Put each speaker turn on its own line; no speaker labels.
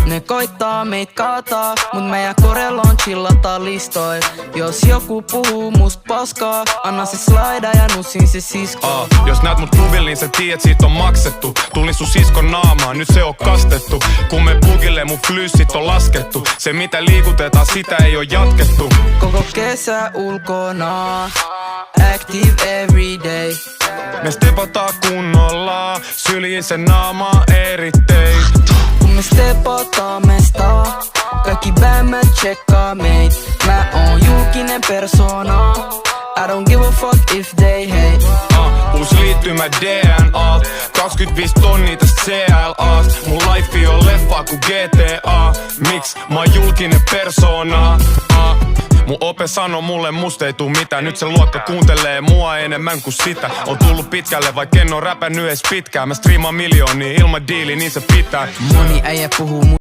Ne koittaa meit kaataa, mut meidän korella on chillata listoi. Jos joku puhuu must paskaa, anna se slaida ja nussin se sisko.
Jos näet mut klubilla, niin sä tiedät siitä on maksettu. Tulin sun siskon naamaan, nyt se on kastettu. Kun me pukille mun flyssit on laskettu. Se mitä liikutetaan, sitä ei oo jatkettu.
Koko kesä ulkona, active everyday.
Me stepataan kunnolla, syliin se naama erittein.
Kun me stepataan mestaa, kaikki bämmät tsekkaa meit. Mä oon julkinen persona, I don't give a fuck if they hate.
Uusi liittymä DNA, 25 tonnia tästä CLAst. Mun life on leffa ku GTA. Miks? Mä oon julkinen persona. Mun ope sano mulle musta ei tuu mitään. Nyt se luokka kuuntelee mua enemmän kuin sitä. On tullut pitkälle vaik en oo räpännyt ees pitkään. Mä striimaan miljoonia ilman diili niin se pitää.
Moni äijä puhuu